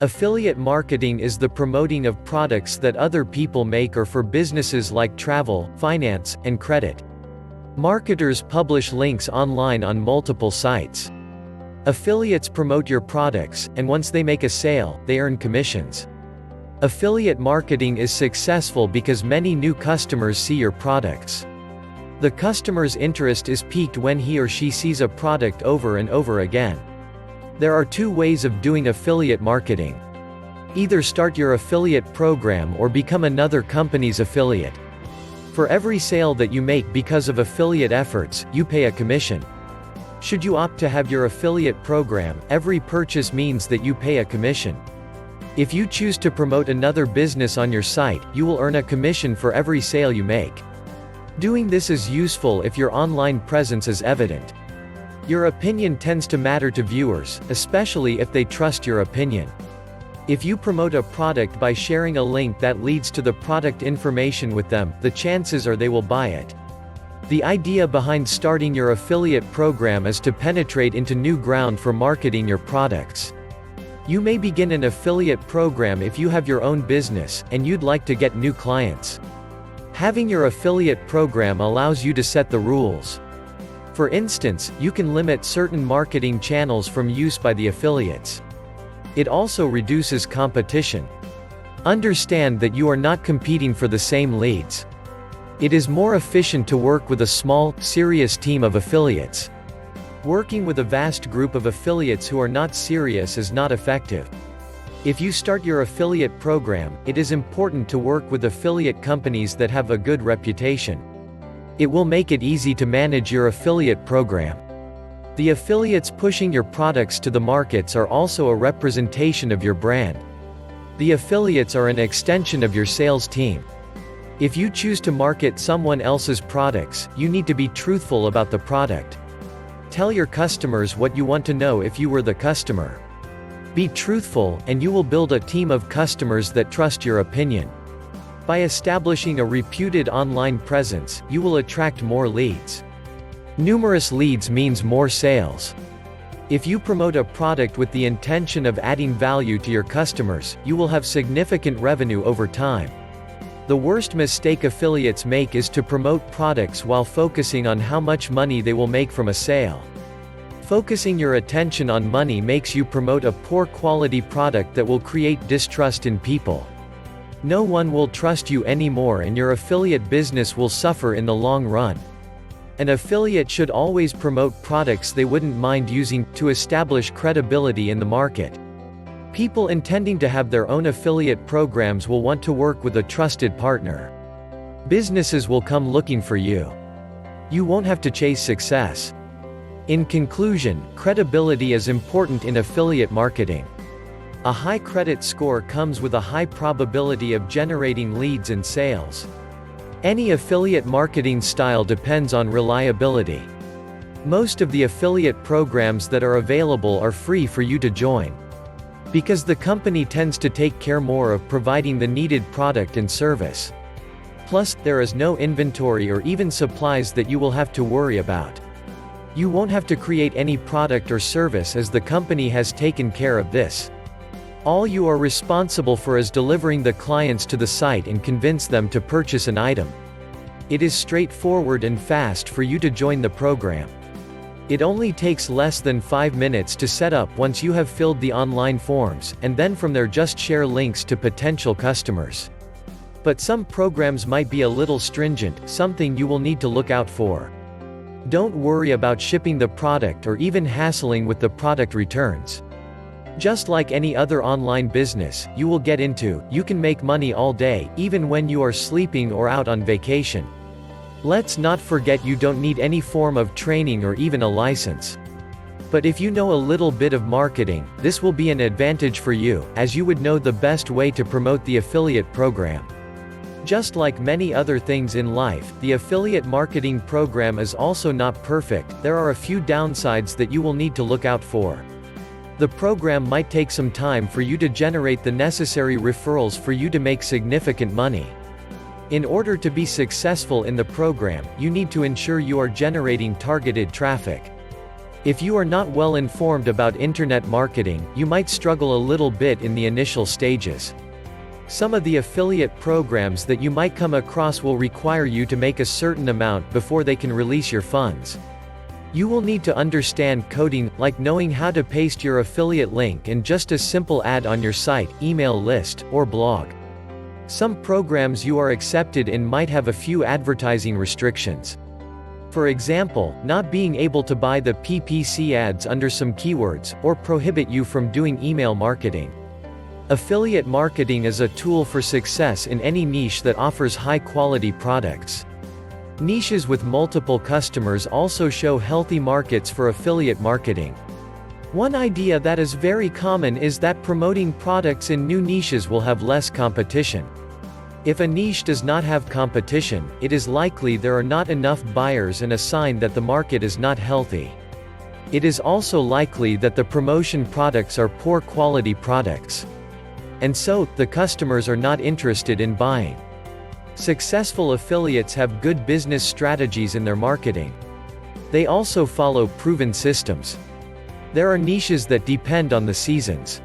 Affiliate marketing is the promoting of products that other people make or for businesses like travel, finance, and credit. Marketers publish links online on multiple sites. Affiliates promote your products, and once they make a sale, they earn commissions. Affiliate marketing is successful because many new customers see your products. The customer's interest is piqued when he or she sees a product over and over again. There are two ways of doing affiliate marketing. Either start your affiliate program or become another company's affiliate. For every sale that you make because of affiliate efforts, you pay a commission. Should you opt to have your affiliate program, every purchase means that you pay a commission. If you choose to promote another business on your site, you will earn a commission for every sale you make. Doing this is useful if your online presence is evident. Your opinion tends to matter to viewers, especially if they trust your opinion. If you promote a product by sharing a link that leads to the product information with them, the chances are they will buy it. The idea behind starting your affiliate program is to penetrate into new ground for marketing your products. You may begin an affiliate program if you have your own business, and you'd like to get new clients. Having your affiliate program allows you to set the rules. For instance, you can limit certain marketing channels from use by the affiliates. It also reduces competition. Understand that you are not competing for the same leads. It is more efficient to work with a small, serious team of affiliates. Working with a vast group of affiliates who are not serious is not effective. If you start your affiliate program, it is important to work with affiliate companies that have a good reputation. It will make it easy to manage your affiliate program. The affiliates pushing your products to the markets are also a representation of your brand. The affiliates are an extension of your sales team. If you choose to market someone else's products, you need to be truthful about the product. Tell your customers what you want to know if you were the customer. Be truthful, and you will build a team of customers that trust your opinion. By establishing a reputed online presence, you will attract more leads. Numerous leads means more sales. If you promote a product with the intention of adding value to your customers, you will have significant revenue over time. The worst mistake affiliates make is to promote products while focusing on how much money they will make from a sale. Focusing your attention on money makes you promote a poor quality product that will create distrust in people. No one will trust you anymore, and your affiliate business will suffer in the long run. An affiliate should always promote products they wouldn't mind using, to establish credibility in the market. People intending to have their own affiliate programs will want to work with a trusted partner. Businesses will come looking for you. You won't have to chase success. In conclusion, credibility is important in affiliate marketing. A high credit score comes with a high probability of generating leads and sales. Any affiliate marketing style depends on reliability. Most of the affiliate programs that are available are free for you to join. Because the company tends to take care more of providing the needed product and service. Plus, there is no inventory or even supplies that you will have to worry about. You won't have to create any product or service, as the company has taken care of this. All you are responsible for is delivering the clients to the site and convince them to purchase an item. It is straightforward and fast for you to join the program. It only takes less than 5 minutes to set up once you have filled the online forms, and then from there just share links to potential customers. But some programs might be a little stringent, something you will need to look out for. Don't worry about shipping the product or even hassling with the product returns. Just like any other online business you will get into, you can make money all day, even when you are sleeping or out on vacation. Let's not forget you don't need any form of training or even a license. But if you know a little bit of marketing, this will be an advantage for you, as you would know the best way to promote the affiliate program. Just like many other things in life, the affiliate marketing program is also not perfect. There are a few downsides that you will need to look out for. The program might take some time for you to generate the necessary referrals for you to make significant money. In order to be successful in the program, you need to ensure you are generating targeted traffic. If you are not well informed about internet marketing, you might struggle a little bit in the initial stages. Some of the affiliate programs that you might come across will require you to make a certain amount before they can release your funds. You will need to understand coding, like knowing how to paste your affiliate link in just a simple ad on your site, email list, or blog. Some programs you are accepted in might have a few advertising restrictions. For example, not being able to buy the PPC ads under some keywords, or prohibit you from doing email marketing. Affiliate marketing is a tool for success in any niche that offers high-quality products. Niches with multiple customers also show healthy markets for affiliate marketing. One idea that is very common is that promoting products in new niches will have less competition. If a niche does not have competition, it is likely there are not enough buyers and a sign that the market is not healthy. It is also likely that the promotion products are poor quality products. And so, the customers are not interested in buying. Successful affiliates have good business strategies in their marketing. They also follow proven systems. There are niches that depend on the seasons.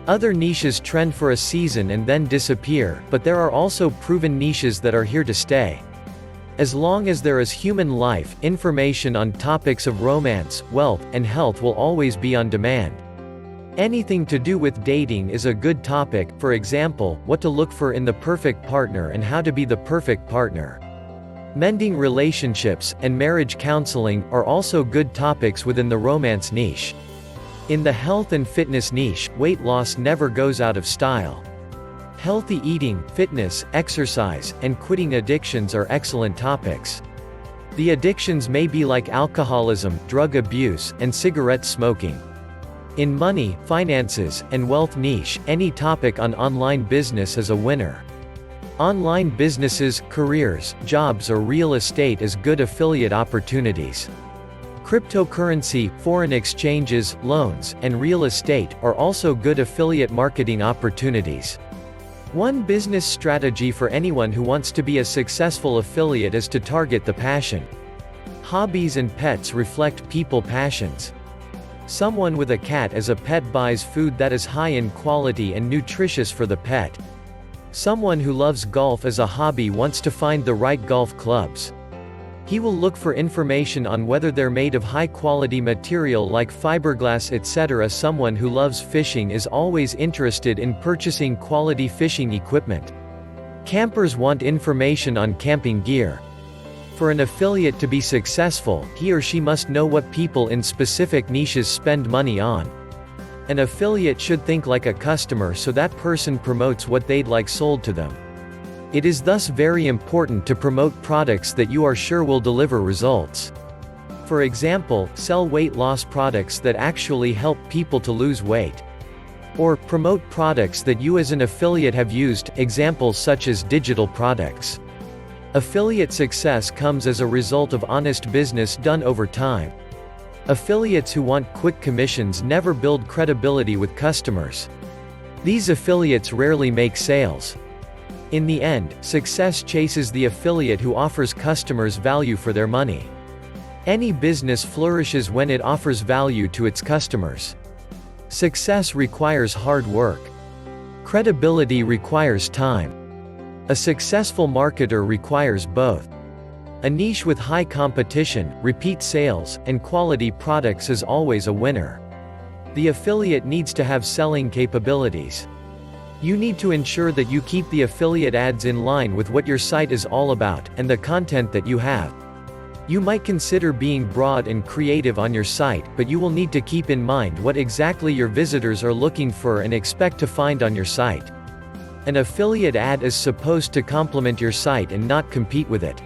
Other niches trend for a season and then disappear, but there are also proven niches that are here to stay. As long as there is human life, information on topics of romance, wealth, and health will always be on demand. Anything to do with dating is a good topic, for example, what to look for in the perfect partner and how to be the perfect partner. Mending relationships, and marriage counseling, are also good topics within the romance niche. In the health and fitness niche, weight loss never goes out of style. Healthy eating, fitness, exercise, and quitting addictions are excellent topics. The addictions may be like alcoholism, drug abuse, and cigarette smoking. In money, finances, and wealth niche, any topic on online business is a winner. Online businesses, careers, jobs or real estate is good affiliate opportunities. Cryptocurrency, foreign exchanges, loans, and real estate are also good affiliate marketing opportunities. One business strategy for anyone who wants to be a successful affiliate is to target the passion. Hobbies and pets reflect people passions. Someone with a cat as a pet buys food that is high in quality and nutritious for the pet. Someone who loves golf as a hobby wants to find the right golf clubs. He will look for information on whether they're made of high-quality material like fiberglass etc. Someone who loves fishing is always interested in purchasing quality fishing equipment. Campers want information on camping gear. For an affiliate to be successful, he or she must know what people in specific niches spend money on. An affiliate should think like a customer, so that person promotes what they'd like sold to them. It is thus very important to promote products that you are sure will deliver results. For example, sell weight loss products that actually help people to lose weight. Or, promote products that you as an affiliate have used, examples such as digital products. Affiliate success comes as a result of honest business done over time. Affiliates who want quick commissions never build credibility with customers. These affiliates rarely make sales. In the end, success chases the affiliate who offers customers value for their money. Any business flourishes when it offers value to its customers. Success requires hard work. Credibility requires time. A successful marketer requires both. A niche with high competition, repeat sales, and quality products is always a winner. The affiliate needs to have selling capabilities. You need to ensure that you keep the affiliate ads in line with what your site is all about, and the content that you have. You might consider being broad and creative on your site, but you will need to keep in mind what exactly your visitors are looking for and expect to find on your site. An affiliate ad is supposed to complement your site and not compete with it.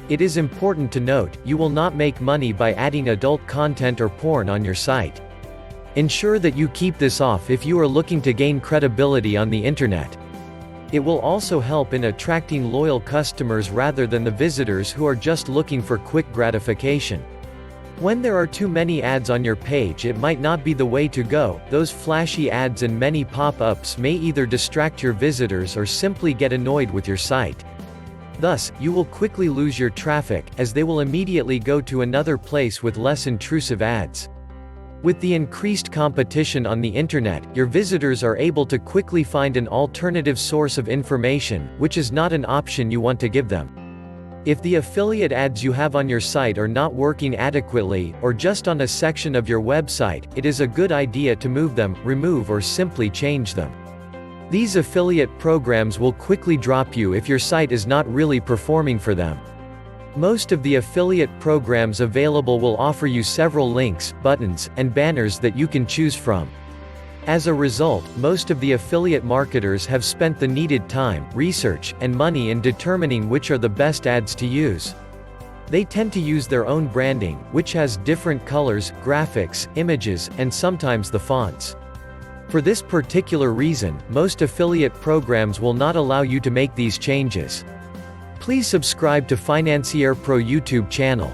It is important to note, you will not make money by adding adult content or porn on your site. Ensure that you keep this off if you are looking to gain credibility on the internet. It will also help in attracting loyal customers rather than the visitors who are just looking for quick gratification. When there are too many ads on your page, it might not be the way to go. Those flashy ads and many pop-ups may either distract your visitors or simply get annoyed with your site. Thus, you will quickly lose your traffic, as they will immediately go to another place with less intrusive ads. With the increased competition on the internet, your visitors are able to quickly find an alternative source of information, which is not an option you want to give them. If the affiliate ads you have on your site are not working adequately, or just on a section of your website, it is a good idea to move them, remove or simply change them. These affiliate programs will quickly drop you if your site is not really performing for them. Most of the affiliate programs available will offer you several links, buttons, and banners that you can choose from. As a result, most of the affiliate marketers have spent the needed time, research, and money in determining which are the best ads to use. They tend to use their own branding, which has different colors, graphics, images, and sometimes the fonts. For this particular reason, most affiliate programs will not allow you to make these changes. Please subscribe to Financier Pro YouTube channel.